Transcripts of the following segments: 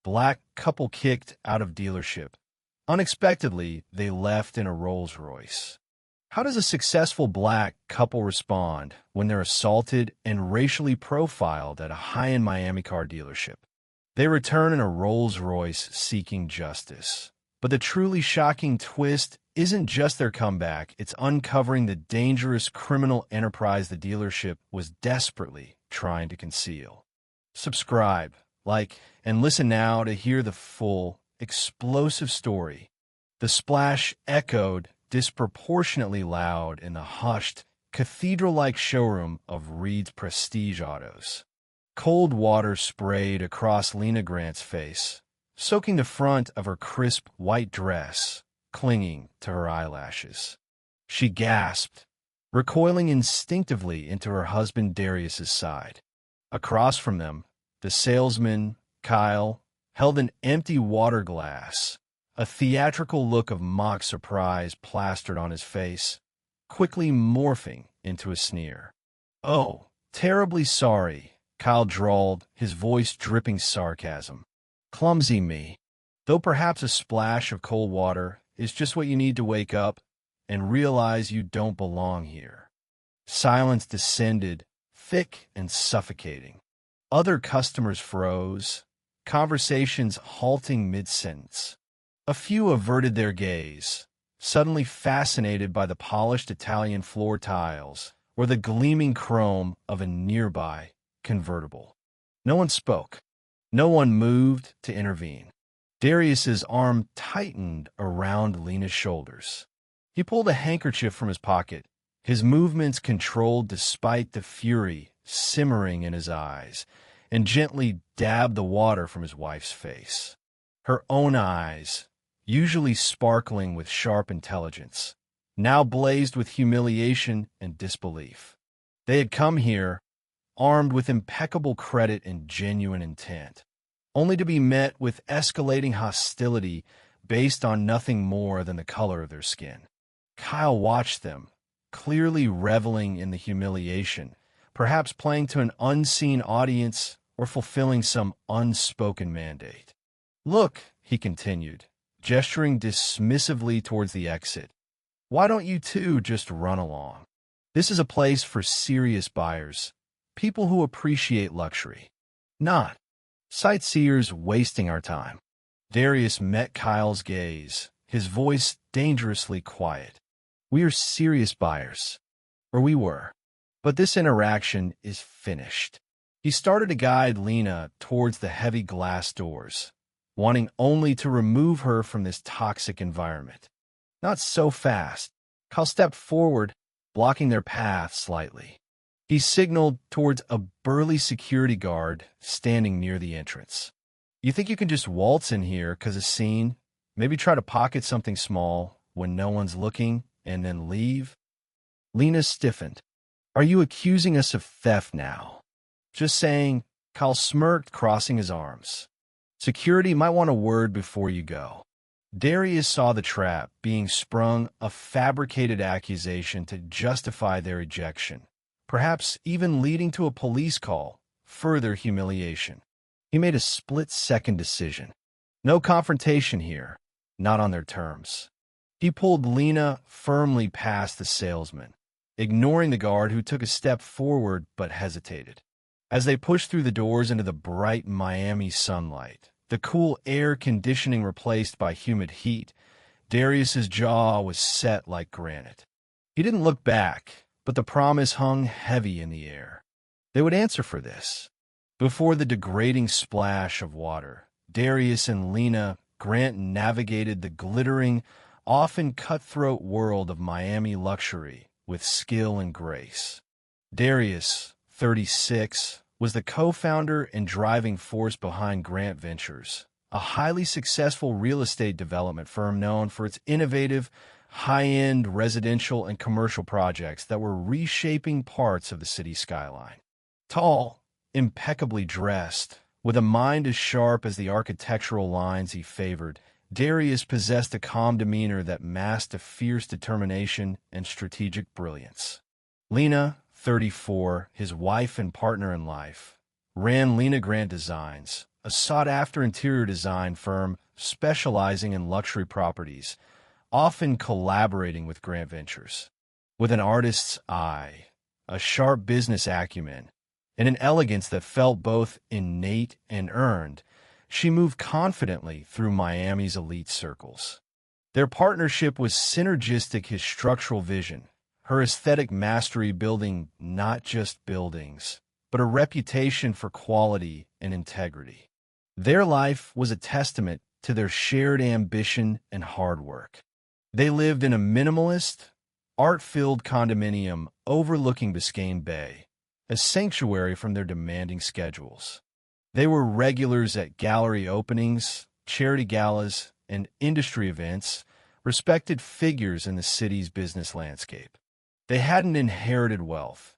Black couple kicked out of dealership. Unexpectedly, they left in a Rolls-Royce. How does a successful black couple respond when they're assaulted and racially profiled at a high-end Miami car dealership? They return in a Rolls-Royce seeking justice. But the truly shocking twist isn't just their comeback, it's uncovering the dangerous criminal enterprise the dealership was desperately trying to conceal. Subscribe, like, and listen now to hear the full, explosive story. The splash echoed disproportionately loud in the hushed, cathedral-like showroom of Reed's Prestige Autos. Cold water sprayed across Lena Grant's face, soaking the front of her crisp white dress, clinging to her eyelashes. She gasped, recoiling instinctively into her husband Darius's side. Across from them, the salesman, Kyle, held an empty water glass, a theatrical look of mock surprise plastered on his face, quickly morphing into a sneer. "Oh, terribly sorry," Kyle drawled, his voice dripping sarcasm. "Clumsy me. Though perhaps a splash of cold water is just what you need to wake up and realize you don't belong here." Silence descended, thick and suffocating. Other customers froze, conversations halting mid-sentence. A few averted their gaze, suddenly fascinated by the polished Italian floor tiles or the gleaming chrome of a nearby convertible. No one spoke. No one moved to intervene. Darius's arm tightened around Lena's shoulders. He pulled a handkerchief from his pocket, his movements controlled despite the fury simmering in his eyes, and gently dabbed the water from his wife's face. Her own eyes, usually sparkling with sharp intelligence, now blazed with humiliation and disbelief. They had come here, armed with impeccable credit and genuine intent, only to be met with escalating hostility based on nothing more than the color of their skin. Kyle watched them, clearly reveling in the humiliation, perhaps playing to an unseen audience or fulfilling some unspoken mandate. "Look," he continued, gesturing dismissively towards the exit. "Why don't you two just run along? This is a place for serious buyers, people who appreciate luxury, not sightseers wasting our time." Darius met Kyle's gaze, his voice dangerously quiet. "We are serious buyers, or we were. But this interaction is finished." He started to guide Lena towards the heavy glass doors, wanting only to remove her from this toxic environment. "Not so fast." Kyle stepped forward, blocking their path slightly. He signaled towards a burly security guard standing near the entrance. "You think you can just waltz in here 'cause a scene, maybe try to pocket something small when no one's looking, and then leave?" Lena stiffened. "Are you accusing us of theft now?" "Just saying," Kyle smirked, crossing his arms. "Security might want a word before you go." Darius saw the trap being sprung, a fabricated accusation to justify their ejection, perhaps even leading to a police call, further humiliation. He made a split-second decision. No confrontation here, not on their terms. He pulled Lena firmly past the salesman, ignoring the guard who took a step forward but hesitated. As they pushed through the doors into the bright Miami sunlight, the cool air conditioning replaced by humid heat, Darius's jaw was set like granite. He didn't look back, but the promise hung heavy in the air. They would answer for this. Before the degrading splash of water, Darius and Lena Grant navigated the glittering, often cutthroat world of Miami luxury with skill and grace. Darius, 36, was the co-founder and driving force behind Grant Ventures, a highly successful real estate development firm known for its innovative, high-end residential and commercial projects that were reshaping parts of the city skyline. Tall, impeccably dressed, with a mind as sharp as the architectural lines he favored, Darius possessed a calm demeanor that masked a fierce determination and strategic brilliance. Lena, 34, his wife and partner in life, ran Lena Grant Designs, a sought-after interior design firm specializing in luxury properties, often collaborating with Grant Ventures. With an artist's eye, a sharp business acumen, and an elegance that felt both innate and earned, she moved confidently through Miami's elite circles. Their partnership was synergistic. His structural vision, her aesthetic mastery, building not just buildings, but a reputation for quality and integrity. Their life was a testament to their shared ambition and hard work. They lived in a minimalist, art-filled condominium overlooking Biscayne Bay, a sanctuary from their demanding schedules. They were regulars at gallery openings, charity galas, and industry events, respected figures in the city's business landscape. They hadn't inherited wealth.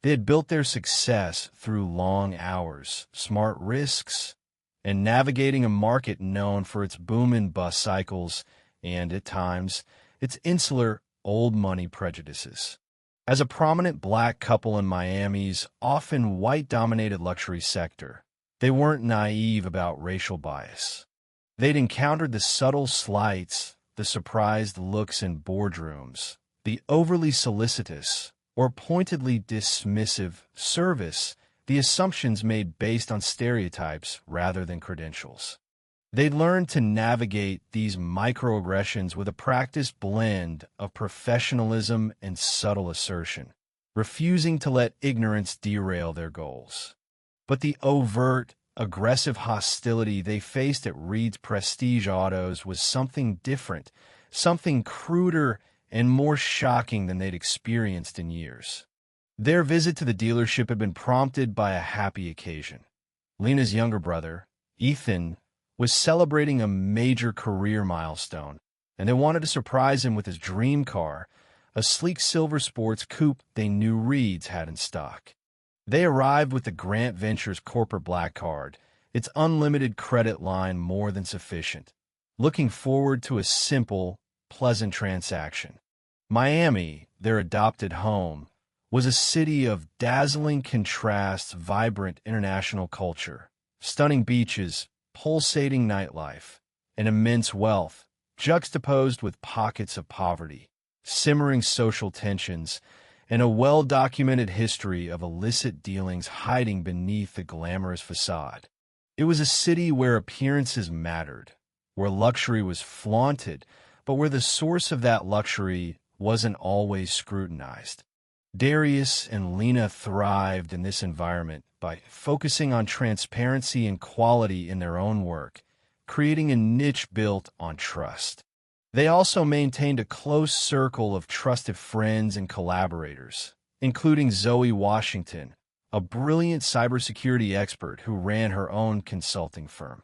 They had built their success through long hours, smart risks, and navigating a market known for its boom and bust cycles and, at times, its insular, old money prejudices. As a prominent black couple in Miami's often white-dominated luxury sector, they weren't naive about racial bias. They'd encountered the subtle slights, the surprised looks in boardrooms, the overly solicitous or pointedly dismissive service, the assumptions made based on stereotypes rather than credentials. They learned to navigate these microaggressions with a practiced blend of professionalism and subtle assertion, refusing to let ignorance derail their goals. But the overt, aggressive hostility they faced at Reed's Prestige Autos was something different, something cruder and more shocking than they'd experienced in years. Their visit to the dealership had been prompted by a happy occasion. Lena's younger brother, Ethan, was celebrating a major career milestone, and they wanted to surprise him with his dream car, a sleek silver sports coupe they knew Reed's had in stock. They arrived with the Grant Ventures corporate black card, its unlimited credit line more than sufficient, looking forward to a simple, pleasant transaction. Miami, their adopted home, was a city of dazzling contrasts, vibrant international culture, stunning beaches, pulsating nightlife, and immense wealth, juxtaposed with pockets of poverty, simmering social tensions, and a well-documented history of illicit dealings hiding beneath the glamorous facade. It was a city where appearances mattered, where luxury was flaunted, but where the source of that luxury wasn't always scrutinized. Darius and Lena thrived in this environment by focusing on transparency and quality in their own work, creating a niche built on trust. They also maintained a close circle of trusted friends and collaborators, including Zoe Washington, a brilliant cybersecurity expert who ran her own consulting firm.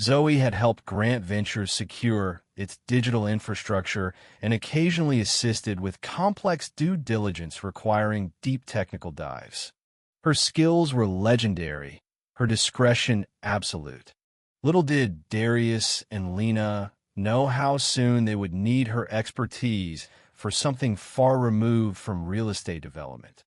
Zoe had helped Grant Ventures secure its digital infrastructure and occasionally assisted with complex due diligence requiring deep technical dives. Her skills were legendary, her discretion absolute. Little did Darius and Lena know how soon they would need her expertise for something far removed from real estate development.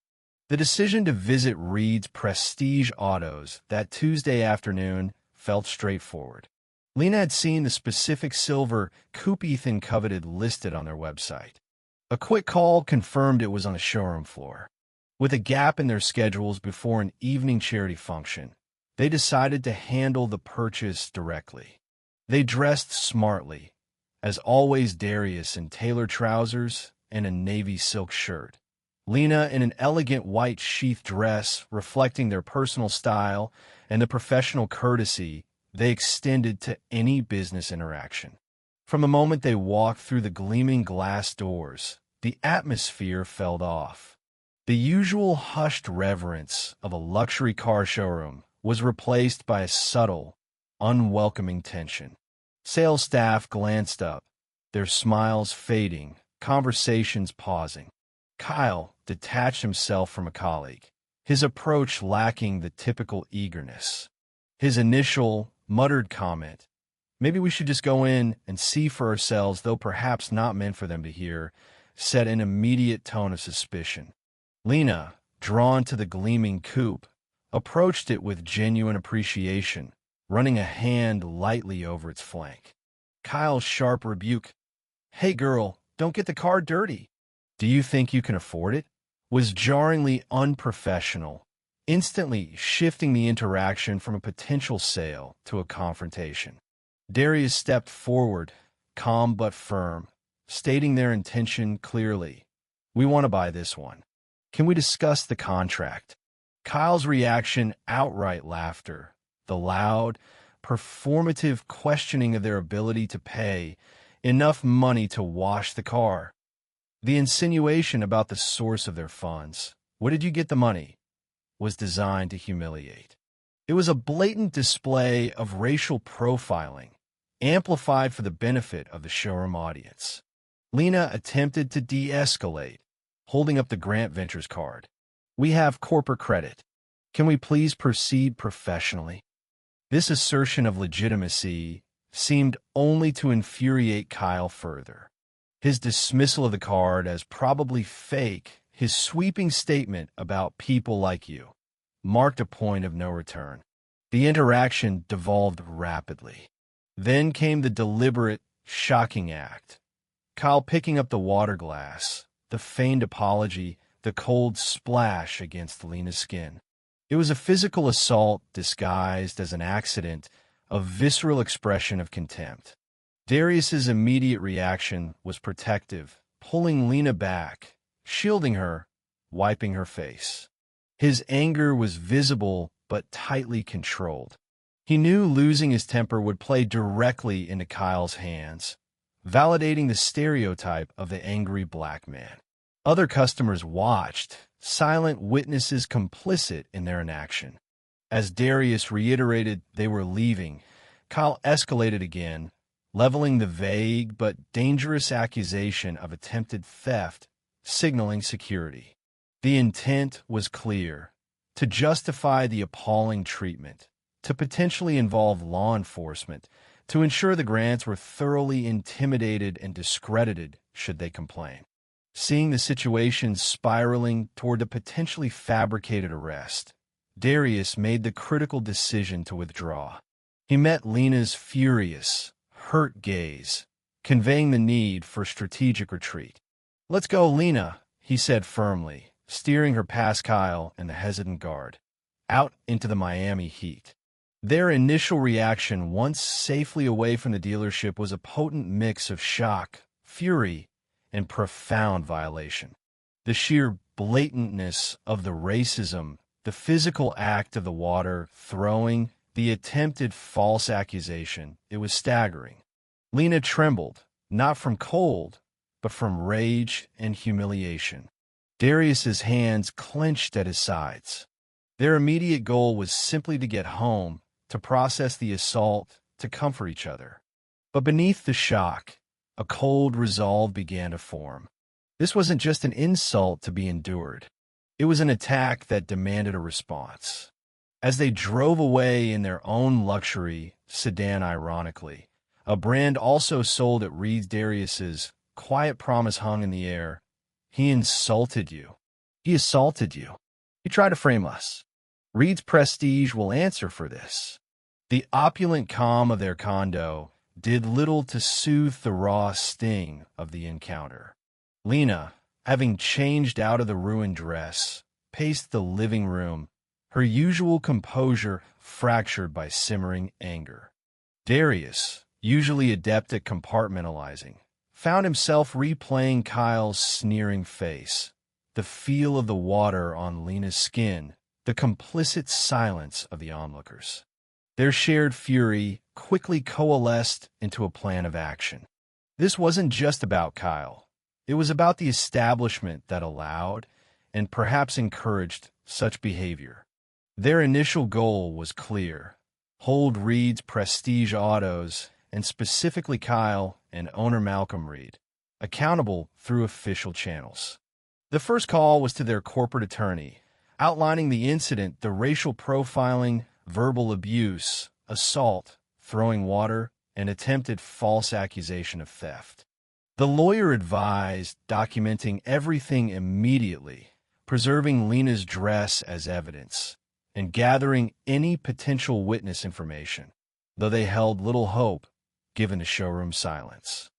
The decision to visit Reed's Prestige Autos that Tuesday afternoon felt straightforward. Lena had seen the specific silver coupe Ethan coveted listed on their website. A quick call confirmed it was on the showroom floor. With a gap in their schedules before an evening charity function, they decided to handle the purchase directly. They dressed smartly, as always. Darius in tailored trousers and a navy silk shirt. Lena in an elegant white sheath dress reflecting their personal style and the professional courtesy they extended to any business interaction. From the moment they walked through the gleaming glass doors, the atmosphere felt off. The usual hushed reverence of a luxury car showroom was replaced by a subtle, unwelcoming tension. Sales staff glanced up, their smiles fading, conversations pausing. Kyle detached himself from a colleague, his approach lacking the typical eagerness. His initial, muttered comment, "Maybe we should just go in and see for ourselves," though perhaps not meant for them to hear, set an immediate tone of suspicion. Lena, drawn to the gleaming coupe, approached it with genuine appreciation, running a hand lightly over its flank. Kyle's sharp rebuke, "Hey girl, don't get the car dirty. Do you think you can afford it?" was jarringly unprofessional, instantly shifting the interaction from a potential sale to a confrontation. Darius stepped forward, calm but firm, stating their intention clearly. "We want to buy this one. Can we discuss the contract?" Kyle's reaction, outright laughter, the loud, performative questioning of their ability to pay enough money to wash the car. The insinuation about the source of their funds, "Where did you get the money?" was designed to humiliate. It was a blatant display of racial profiling, amplified for the benefit of the showroom audience. Lena attempted to de-escalate, holding up the Grant Ventures card. "We have corporate credit. Can we please proceed professionally?" This assertion of legitimacy seemed only to infuriate Kyle further. His dismissal of the card as probably fake, his sweeping statement about "people like you," marked a point of no return. The interaction devolved rapidly. Then came the deliberate, shocking act. Kyle picking up the water glass, the feigned apology, the cold splash against Lena's skin. It was a physical assault disguised as an accident, a visceral expression of contempt. Darius's immediate reaction was protective, pulling Lena back, shielding her, wiping her face. His anger was visible but tightly controlled. He knew losing his temper would play directly into Kyle's hands, validating the stereotype of the angry black man. Other customers watched, silent witnesses complicit in their inaction. As Darius reiterated they were leaving, Kyle escalated again, leveling the vague but dangerous accusation of attempted theft, signaling security. The intent was clear: to justify the appalling treatment, to potentially involve law enforcement, to ensure the Grants were thoroughly intimidated and discredited should they complain. Seeing the situation spiraling toward a potentially fabricated arrest, Darius made the critical decision to withdraw. He met Lena's furious, hurt gaze, conveying the need for strategic retreat. "Let's go, Lena," he said firmly, steering her past Kyle and the hesitant guard, out into the Miami heat. Their initial reaction, once safely away from the dealership, was a potent mix of shock, fury, and profound violation. The sheer blatantness of the racism, the physical act of the water throwing, the attempted false accusation, it was staggering. Lena trembled, not from cold, but from rage and humiliation. Darius's hands clenched at his sides. Their immediate goal was simply to get home, to process the assault, to comfort each other. But beneath the shock, a cold resolve began to form. This wasn't just an insult to be endured. It was an attack that demanded a response. As they drove away in their own luxury sedan, ironically, a brand also sold at Reed, Darius's quiet promise hung in the air: "He insulted you. He assaulted you. He tried to frame us. Reed's prestige will answer for this." The opulent calm of their condo did little to soothe the raw sting of the encounter. Lena, having changed out of the ruined dress, paced the living room, her usual composure fractured by simmering anger. Darius, usually adept at compartmentalizing, found himself replaying Kyle's sneering face, the feel of the water on Lena's skin, the complicit silence of the onlookers. Their shared fury quickly coalesced into a plan of action. This wasn't just about Kyle. It was about the establishment that allowed, and perhaps encouraged, such behavior. Their initial goal was clear: hold Reed's Prestige Autos, and specifically Kyle and owner Malcolm Reed, accountable through official channels. The first call was to their corporate attorney, outlining the incident: the racial profiling, verbal abuse, assault, throwing water, and attempted false accusation of theft. The lawyer advised documenting everything immediately, preserving Lena's dress as evidence, and gathering any potential witness information. though they held little hope given the showroom's silence.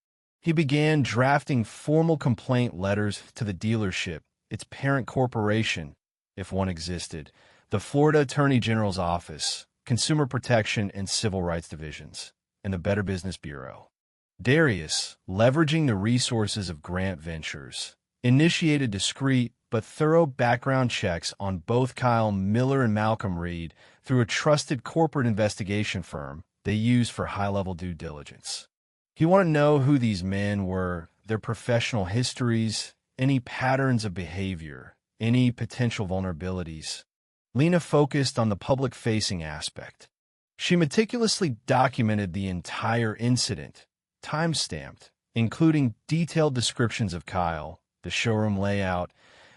He began drafting formal complaint letters to the dealership, its parent corporation, if one existed, the Florida Attorney General's Office, Consumer Protection and Civil Rights Divisions, and the Better Business Bureau. Darius, leveraging the resources of Grant Ventures, initiated discreet but thorough background checks on both Kyle Miller and Malcolm Reed through a trusted corporate investigation firm they used for high-level due diligence. He wanted to know who these men were, their professional histories, any patterns of behavior, any potential vulnerabilities. Lena focused on the public-facing aspect. She meticulously documented the entire incident, time-stamped, including detailed descriptions of Kyle, the showroom layout,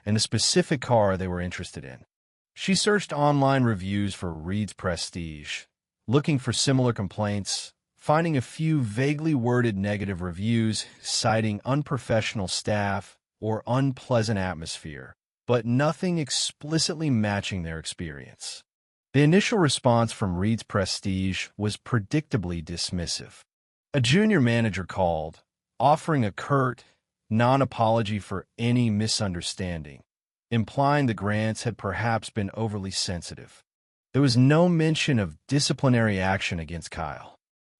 and the specific car they were interested in. She searched online reviews for Reed's Prestige, looking for similar complaints, finding a few vaguely worded negative reviews citing unprofessional staff or unpleasant atmosphere, but nothing explicitly matching their experience. The initial response from Reed's Prestige was predictably dismissive. A junior manager called, offering a curt, non-apology for any misunderstanding, implying the Grants had perhaps been overly sensitive. There was no mention of disciplinary action against Kyle.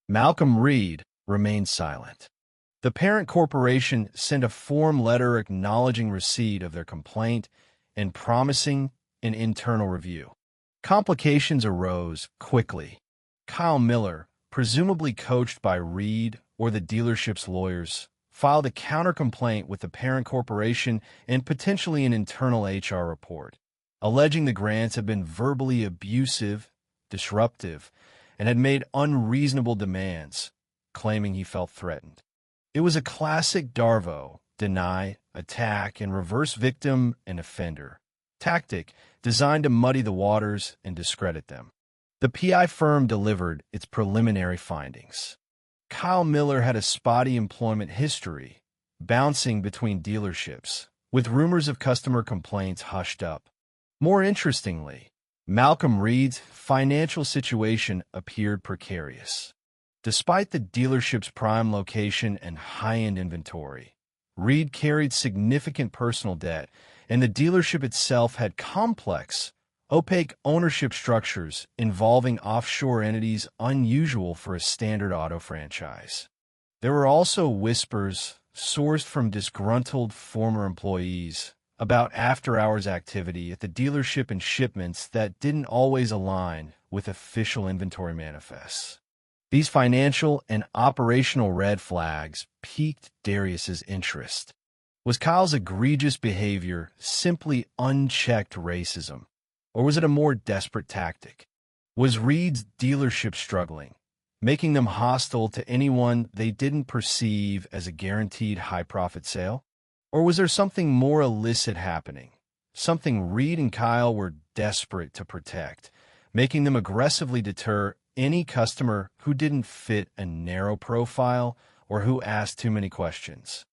Malcolm Reed remained silent. The parent corporation sent a form letter acknowledging receipt of their complaint and promising an internal review. Complications arose quickly. Kyle Miller, presumably coached by Reed or the dealership's lawyers, filed a counter-complaint with the parent corporation and potentially an internal HR report, alleging the Grants had been verbally abusive, disruptive, and had made unreasonable demands, claiming he felt threatened. It was a classic Darvo, deny, attack, and reverse victim and offender tactic designed to muddy the waters and discredit them. The PI firm delivered its preliminary findings. Kyle Miller had a spotty employment history, bouncing between dealerships, with rumors of customer complaints hushed up. More interestingly, Malcolm Reed's financial situation appeared precarious. Despite the dealership's prime location and high-end inventory, Reed carried significant personal debt, and the dealership itself had complex, opaque ownership structures involving offshore entities unusual for a standard auto franchise. There were also whispers, sourced from disgruntled former employees, about after-hours activity at the dealership and shipments that didn't always align with official inventory manifests. These financial and operational red flags piqued Darius's interest. Was Kyle's egregious behavior simply unchecked racism, or was it a more desperate tactic? Was Reed's dealership struggling, making them hostile to anyone they didn't perceive as a guaranteed high-profit sale? Or was there something more illicit happening, something Reed and Kyle were desperate to protect, making them aggressively deter any customer who didn't fit a narrow profile or who asked too many questions?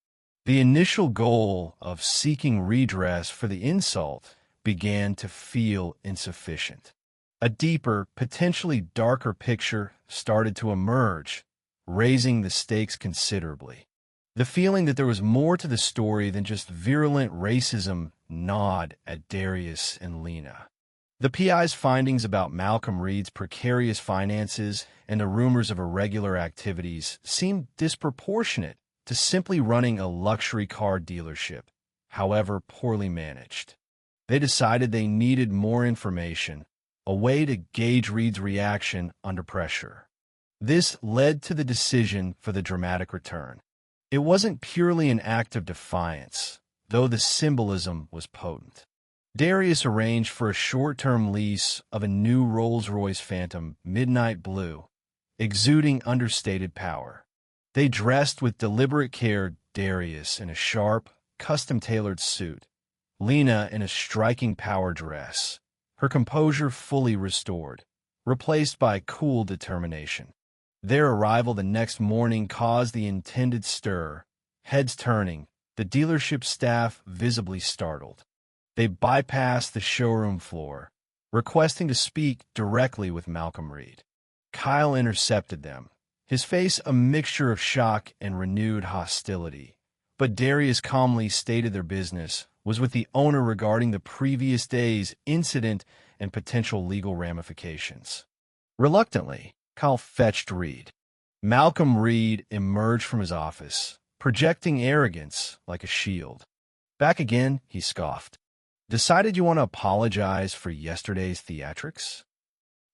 The initial goal of seeking redress for the insult began to feel insufficient. A deeper, potentially darker picture started to emerge, raising the stakes considerably. The feeling that there was more to the story than just virulent racism gnawed at Darius and Lena. The PI's findings about Malcolm Reed's precarious finances and the rumors of irregular activities seemed disproportionate to simply running a luxury car dealership, however poorly managed. They decided they needed more information, a way to gauge Reed's reaction under pressure. This led to the decision for the dramatic return. It wasn't purely an act of defiance, though the symbolism was potent. Darius arranged for a short-term lease of a new Rolls-Royce Phantom midnight blue, exuding understated power. They dressed with deliberate care, Darius in a sharp, custom-tailored suit, Lena in a striking power dress, her composure fully restored, replaced by cool determination. Their arrival the next morning caused the intended stir, heads turning, the dealership staff visibly startled. They bypassed the showroom floor, requesting to speak directly with Malcolm Reed. Kyle intercepted them, his face a mixture of shock and renewed hostility. But Darius calmly stated their business was with the owner regarding the previous day's incident and potential legal ramifications. Reluctantly, Kyle fetched Reed. Malcolm Reed emerged from his office, projecting arrogance like a shield. "Back again," he scoffed. "Decided you want to apologize for yesterday's theatrics?"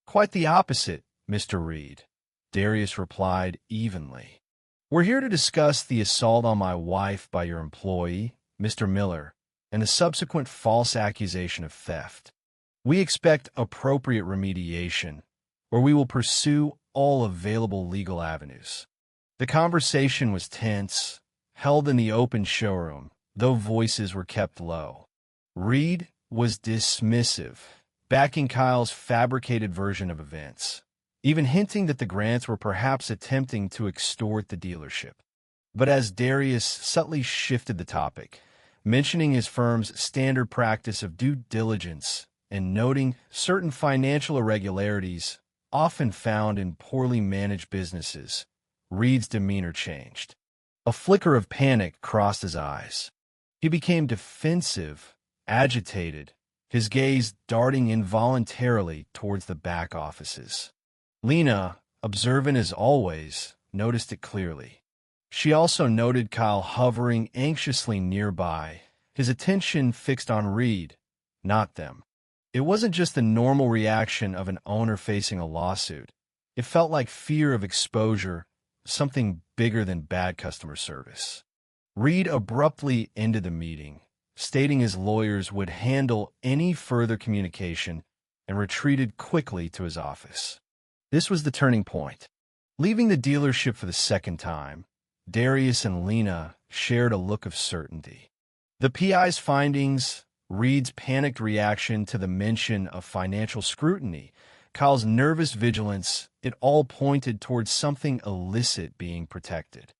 "Quite the opposite, Mr. Reed," Darius replied evenly. "We're here to discuss the assault on my wife by your employee, Mr. Miller, and the subsequent false accusation of theft. We expect appropriate remediation, or we will pursue all available legal avenues." The conversation was tense, held in the open showroom, though voices were kept low. Reed was dismissive, backing Kyle's fabricated version of events, even hinting that the Grants were perhaps attempting to extort the dealership. But as Darius subtly shifted the topic, mentioning his firm's standard practice of due diligence and noting certain financial irregularities often found in poorly managed businesses, Reed's demeanor changed. A flicker of panic crossed his eyes. He became defensive, agitated, his gaze darting involuntarily towards the back offices. Lena, observant as always, noticed it clearly. She also noted Kyle hovering anxiously nearby, his attention fixed on Reed, not them. It wasn't just the normal reaction of an owner facing a lawsuit. It felt like fear of exposure, something bigger than bad customer service. Reed abruptly ended the meeting, stating his lawyers would handle any further communication, and retreated quickly to his office. This was the turning point. Leaving the dealership for the second time, Darius and Lena shared a look of certainty. The PI's findings, Reed's panicked reaction to the mention of financial scrutiny, Kyle's nervous vigilance, it all pointed towards something illicit being protected.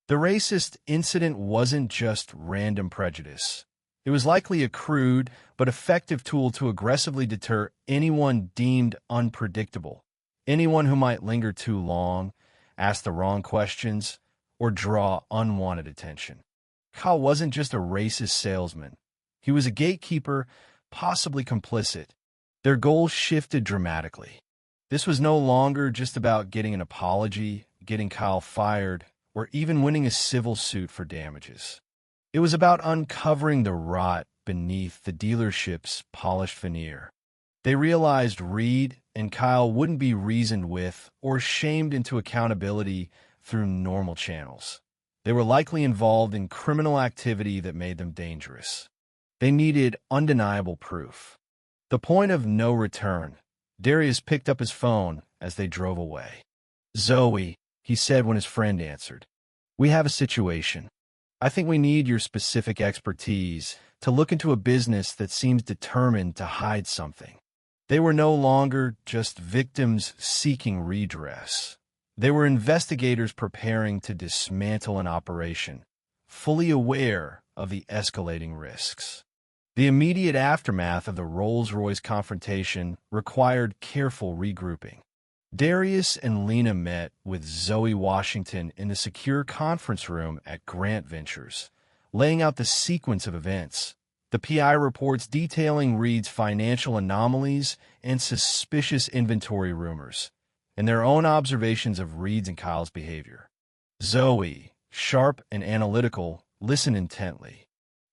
The racist incident wasn't just random prejudice. It was likely a crude but effective tool to aggressively deter anyone deemed unpredictable, anyone who might linger too long, ask the wrong questions, or draw unwanted attention. Kyle wasn't just a racist salesman. He was a gatekeeper, possibly complicit. Their goals shifted dramatically. This was no longer just about getting an apology, getting Kyle fired, or even winning a civil suit for damages. It was about uncovering the rot beneath the dealership's polished veneer. They realized Reed and Kyle wouldn't be reasoned with or shamed into accountability through normal channels. They were likely involved in criminal activity that made them dangerous. They needed undeniable proof. The point of no return. Darius picked up his phone as they drove away. "Zoe," he said when his friend answered, "we have a situation. I think we need your specific expertise to look into a business that seems determined to hide something." They were no longer just victims seeking redress. They were investigators preparing to dismantle an operation, fully aware of the escalating risks. The immediate aftermath of the Rolls-Royce confrontation required careful regrouping. Darius and Lena met with Zoe Washington in the secure conference room at Grant Ventures, laying out the sequence of events. The PI reports detailing Reed's financial anomalies and suspicious inventory rumors, and their own observations of Reed's and Kyle's behavior. Zoe, sharp and analytical, listened intently.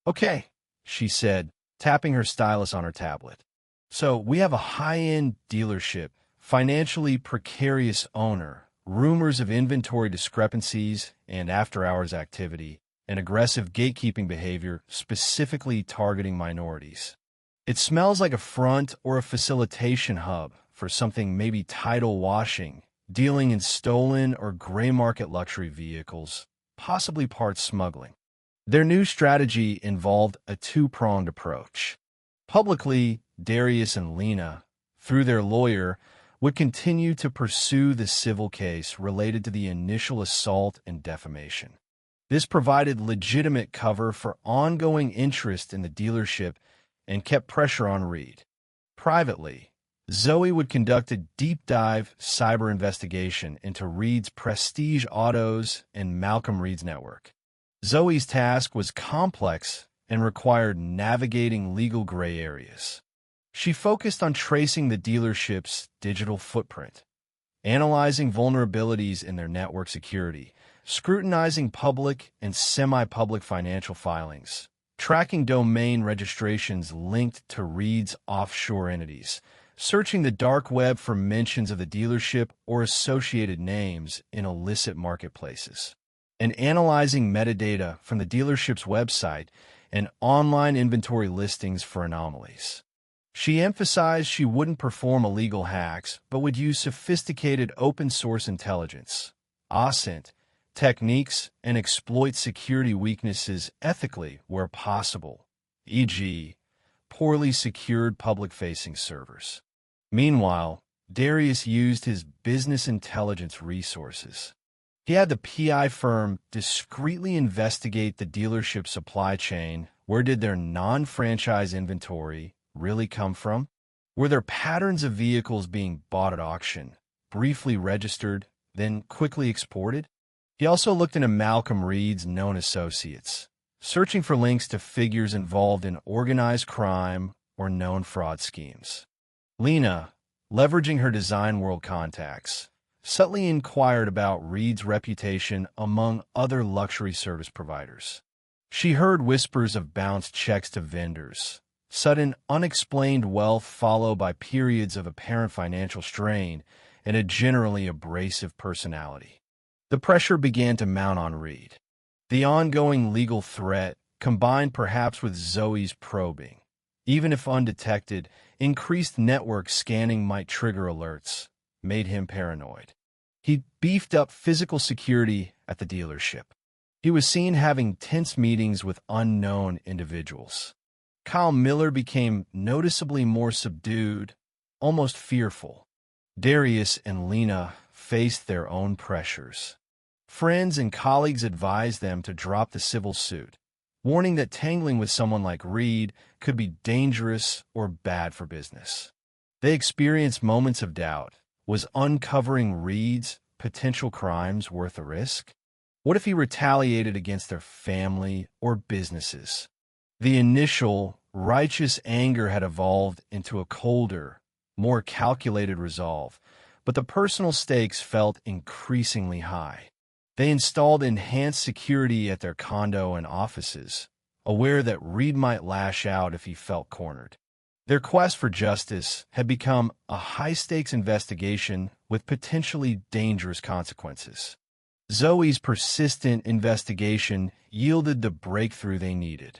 "Okay," she said, tapping her stylus on her tablet. "So we have a high-end dealership, financially precarious owner, rumors of inventory discrepancies and after-hours activity, and aggressive gatekeeping behavior specifically targeting minorities. It smells like a front or a facilitation hub for something maybe tidal washing, dealing in stolen or gray market luxury vehicles, possibly parts smuggling." Their new strategy involved a two-pronged approach. Publicly, Darius and Lena, through their lawyer, would continue to pursue the civil case related to the initial assault and defamation. This provided legitimate cover for ongoing interest in the dealership and kept pressure on Reed. Privately, Zoe would conduct a deep-dive cyber investigation into Reed's Prestige Autos and Malcolm Reed's network. Zoe's task was complex and required navigating legal gray areas. She focused on tracing the dealership's digital footprint, analyzing vulnerabilities in their network security, scrutinizing public and semi-public financial filings, tracking domain registrations linked to Reed's offshore entities, searching the dark web for mentions of the dealership or associated names in illicit marketplaces, and analyzing metadata from the dealership's website and online inventory listings for anomalies. She emphasized she wouldn't perform illegal hacks, but would use sophisticated open-source intelligence, OSINT, techniques, and exploit security weaknesses ethically where possible, e.g., poorly secured public-facing servers. Meanwhile, Darius used his business intelligence resources. He had the PI firm discreetly investigate the dealership supply chain. Where did their non-franchise inventory really come from? Were there patterns of vehicles being bought at auction, briefly registered, then quickly exported? He also looked into Malcolm Reed's known associates, searching for links to figures involved in organized crime or known fraud schemes. Lena, leveraging her design world contacts, subtly inquired about Reed's reputation among other luxury service providers. She heard whispers of bounced checks to vendors, sudden unexplained wealth followed by periods of apparent financial strain, and a generally abrasive personality. The pressure began to mount on Reed. The ongoing legal threat, combined perhaps with Zoe's probing, even if undetected, increased network scanning might trigger alerts, made him paranoid. He beefed up physical security at the dealership. He was seen having tense meetings with unknown individuals. Kyle Miller became noticeably more subdued, almost fearful. Darius and Lena faced their own pressures. Friends and colleagues advised them to drop the civil suit, warning that tangling with someone like Reed could be dangerous or bad for business. They experienced moments of doubt. Was uncovering Reed's potential crimes worth a risk? What if he retaliated against their family or businesses? The initial, righteous anger had evolved into a colder, more calculated resolve, but the personal stakes felt increasingly high. They installed enhanced security at their condo and offices, aware that Reed might lash out if he felt cornered. Their quest for justice had become a high-stakes investigation with potentially dangerous consequences. Zoe's persistent investigation yielded the breakthrough they needed.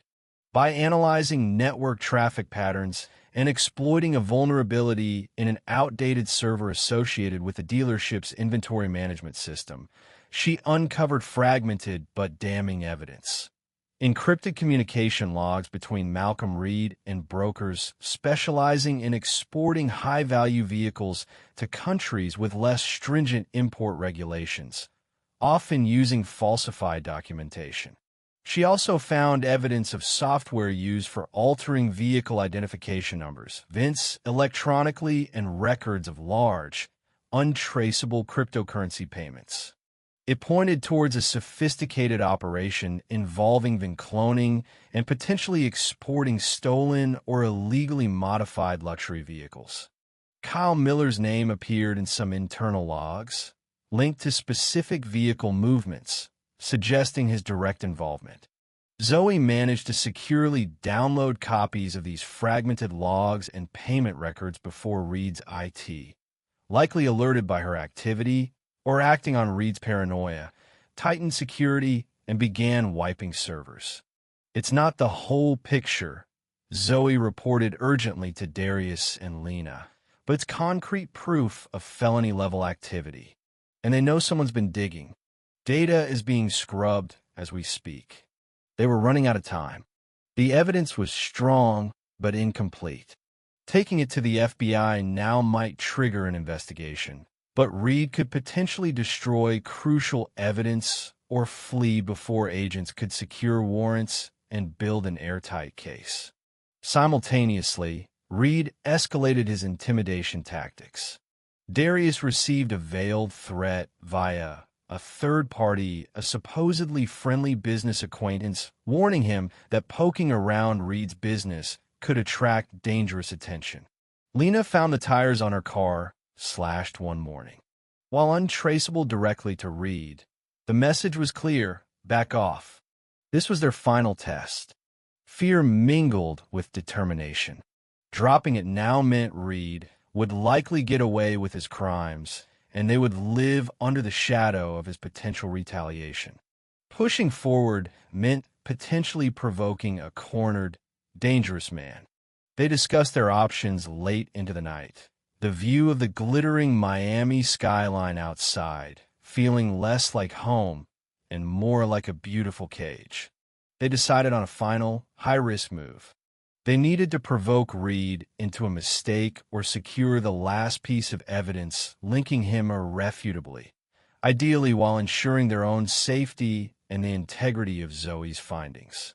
By analyzing network traffic patterns and exploiting a vulnerability in an outdated server associated with the dealership's inventory management system, she uncovered fragmented but damning evidence. Encrypted communication logs between Malcolm Reed and brokers specializing in exporting high-value vehicles to countries with less stringent import regulations, often using falsified documentation. She also found evidence of software used for altering vehicle identification numbers, VINs electronically, and records of large, untraceable cryptocurrency payments. It pointed towards a sophisticated operation involving VIN cloning and potentially exporting stolen or illegally modified luxury vehicles. Kyle Miller's name appeared in some internal logs, linked to specific vehicle movements, suggesting his direct involvement. Zoe managed to securely download copies of these fragmented logs and payment records before Reed's IT, likely alerted by her activity or acting on Reed's paranoia, tightened security and began wiping servers. It's not the whole picture, Zoe reported urgently to Darius and Lena, but it's concrete proof of felony-level activity. And they know someone's been digging. Data is being scrubbed as we speak. They were running out of time. The evidence was strong but incomplete. Taking it to the FBI now might trigger an investigation, but Reed could potentially destroy crucial evidence or flee before agents could secure warrants and build an airtight case. Simultaneously, Reed escalated his intimidation tactics. Darius received a veiled threat via a third party, a supposedly friendly business acquaintance, warning him that poking around Reed's business could attract dangerous attention. Lena found the tires on her car slashed one morning. While untraceable directly to Reed, the message was clear: back off. This was their final test. Fear mingled with determination. Dropping it now meant Reed would likely get away with his crimes, and they would live under the shadow of his potential retaliation. Pushing forward meant potentially provoking a cornered, dangerous man. They discussed their options late into the night. The view of the glittering Miami skyline outside, feeling less like home and more like a beautiful cage. They decided on a final, high-risk move. They needed to provoke Reed into a mistake or secure the last piece of evidence linking him irrefutably, ideally while ensuring their own safety and the integrity of Zoe's findings.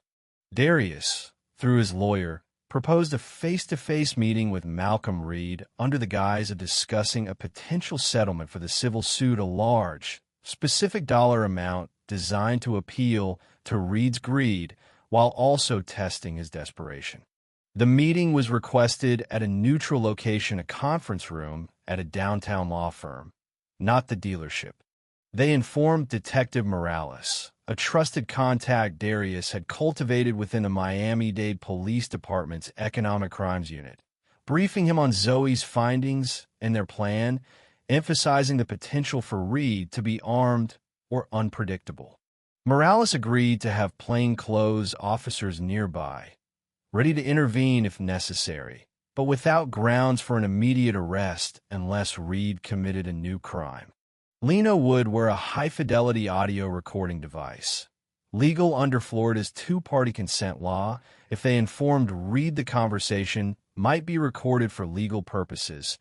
Darius, through his lawyer, proposed a face-to-face meeting with Malcolm Reed under the guise of discussing a potential settlement for the civil suit, a large, specific dollar amount designed to appeal to Reed's greed while also testing his desperation. The meeting was requested at a neutral location, a conference room at a downtown law firm, not the dealership. They informed Detective Morales, a trusted contact Darius had cultivated within the Miami-Dade Police Department's Economic Crimes Unit, briefing him on Zoe's findings and their plan, emphasizing the potential for Reed to be armed or unpredictable. Morales agreed to have plainclothes officers nearby, ready to intervene if necessary, but without grounds for an immediate arrest unless Reed committed a new crime. Lena would wear a high-fidelity audio recording device, legal under Florida's two-party consent law. If they informed Reed the conversation might be recorded for legal purposes,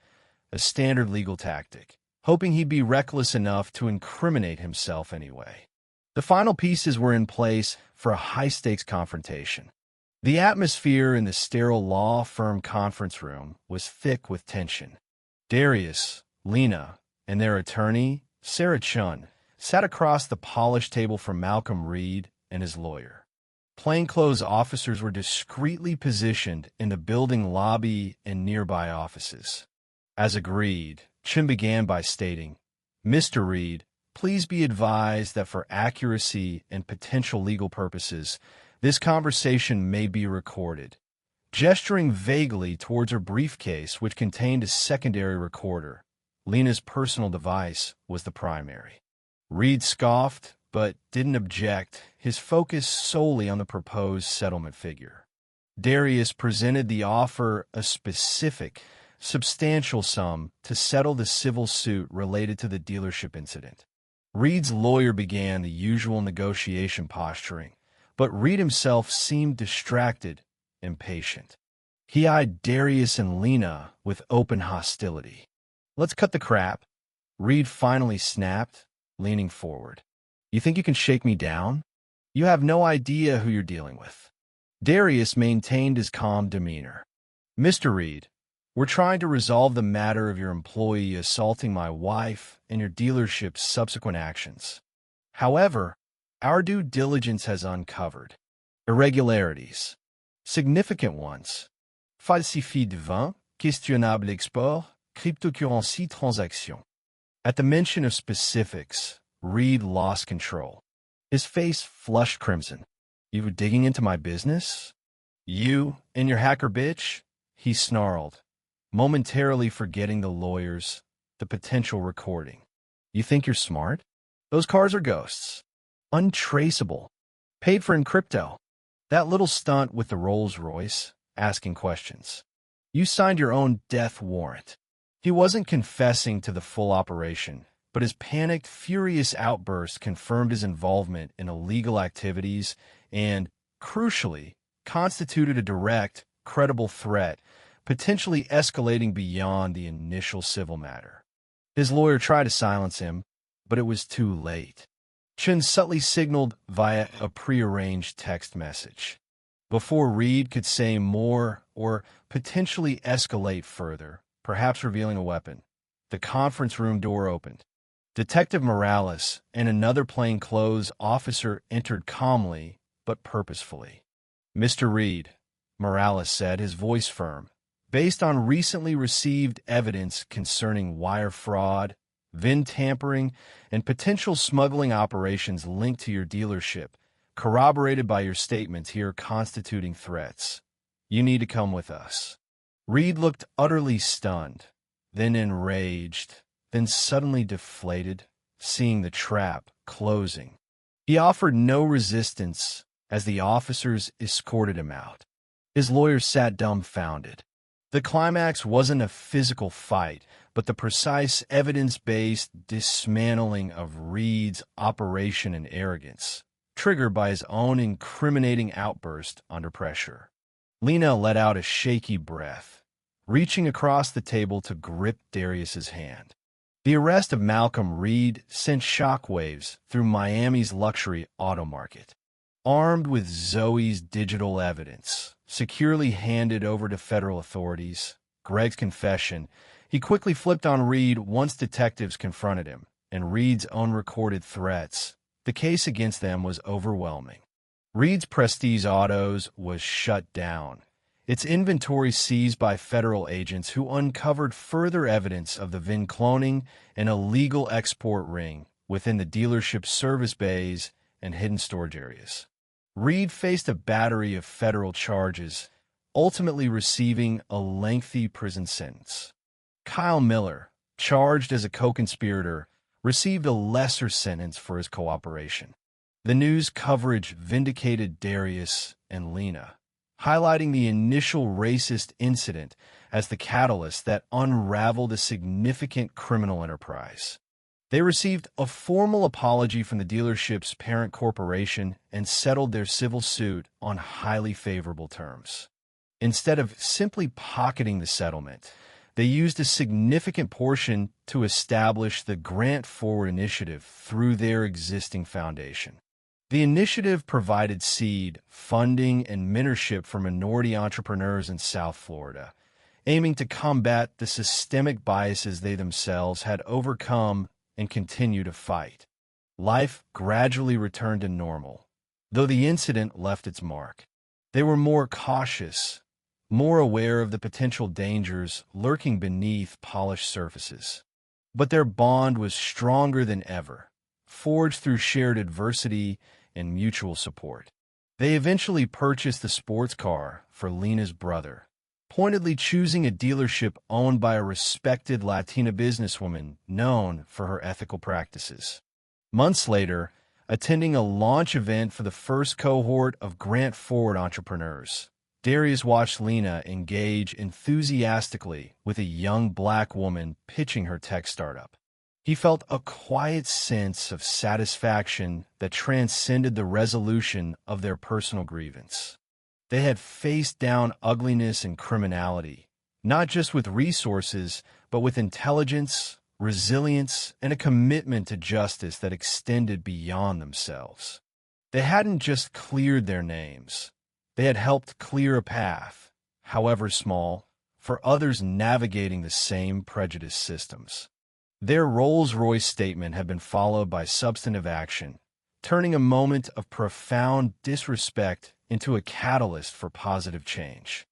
a standard legal tactic, hoping he'd be reckless enough to incriminate himself anyway. The final pieces were in place for a high-stakes confrontation. The atmosphere in the sterile law firm conference room was thick with tension. Darius, Lena, and their attorney, Sarah Chun, sat across the polished table from Malcolm Reed and his lawyer. Plainclothes officers were discreetly positioned in the building lobby and nearby offices. As agreed, Chun began by stating, "Mr. Reed, please be advised that for accuracy and potential legal purposes, this conversation may be recorded." Gesturing vaguely towards her briefcase, which contained a secondary recorder, Lena's personal device was the primary. Reed scoffed, but didn't object, his focus solely on the proposed settlement figure. Darius presented the offer a specific, substantial sum to settle the civil suit related to the dealership incident. Reed's lawyer began the usual negotiation posturing, but Reed himself seemed distracted, impatient. He eyed Darius and Lena with open hostility. "Let's cut the crap," Reed finally snapped, leaning forward. "You think you can shake me down? You have no idea who you're dealing with." Darius maintained his calm demeanor. "Mr. Reed, we're trying to resolve the matter of your employee assaulting my wife and your dealership's subsequent actions. However, our due diligence has uncovered irregularities, significant ones. Falsifié de vin, questionnable export, cryptocurrency transaction." At the mention of specifics, Reed lost control. His face flushed crimson. "You were digging into my business? You and your hacker bitch?" he snarled, momentarily forgetting the lawyers, the potential recording. "You think you're smart? Those cars are ghosts. Untraceable. Paid for in crypto. That little stunt with the Rolls-Royce, asking questions. You signed your own death warrant." He wasn't confessing to the full operation, but his panicked, furious outburst confirmed his involvement in illegal activities and, crucially, constituted a direct, credible threat, potentially escalating beyond the initial civil matter. His lawyer tried to silence him, but it was too late. Chun subtly signaled via a prearranged text message. Before Reed could say more or potentially escalate further, perhaps revealing a weapon, the conference room door opened. Detective Morales and another plainclothes officer entered calmly but purposefully. "Mr. Reed," Morales said, his voice firm, "based on recently received evidence concerning wire fraud, VIN tampering, and potential smuggling operations linked to your dealership, corroborated by your statements here constituting threats, you need to come with us." Reed looked utterly stunned, then enraged, then suddenly deflated, seeing the trap closing. He offered no resistance as the officers escorted him out. His lawyer sat dumbfounded. The climax wasn't a physical fight, but the precise evidence-based dismantling of Reed's operation and arrogance, triggered by his own incriminating outburst under pressure. Lena let out a shaky breath, reaching across the table to grip Darius's hand. The arrest of Malcolm Reed sent shockwaves through Miami's luxury auto market. Armed with Zoe's digital evidence, securely handed over to federal authorities, Greg's confession, he quickly flipped on Reed once detectives confronted him, and Reed's own recorded threats. The case against them was overwhelming. Reed's Prestige Autos was shut down, its inventory seized by federal agents who uncovered further evidence of the VIN cloning and illegal export ring within the dealership's service bays and hidden storage areas. Reed faced a battery of federal charges, ultimately receiving a lengthy prison sentence. Kyle Miller, charged as a co-conspirator, received a lesser sentence for his cooperation. The news coverage vindicated Darius and Lena, highlighting the initial racist incident as the catalyst that unraveled a significant criminal enterprise. They received a formal apology from the dealership's parent corporation and settled their civil suit on highly favorable terms. Instead of simply pocketing the settlement, they used a significant portion to establish the Grant Forward Initiative through their existing foundation. The initiative provided seed, funding, and mentorship for minority entrepreneurs in South Florida, aiming to combat the systemic biases they themselves had overcome and continue to fight. Life gradually returned to normal, though the incident left its mark. They were more cautious, more aware of the potential dangers lurking beneath polished surfaces. But their bond was stronger than ever, forged through shared adversity and mutual support. They eventually purchased the sports car for Lena's brother, pointedly choosing a dealership owned by a respected Latina businesswoman known for her ethical practices. Months later, attending a launch event for the first cohort of Grant Forward entrepreneurs, Darius watched Lena engage enthusiastically with a young black woman pitching her tech startup. He felt a quiet sense of satisfaction that transcended the resolution of their personal grievance. They had faced down ugliness and criminality, not just with resources, but with intelligence, resilience, and a commitment to justice that extended beyond themselves. They hadn't just cleared their names. They had helped clear a path, however small, for others navigating the same prejudice systems. Their Rolls-Royce statement had been followed by substantive action, turning a moment of profound disrespect into a catalyst for positive change.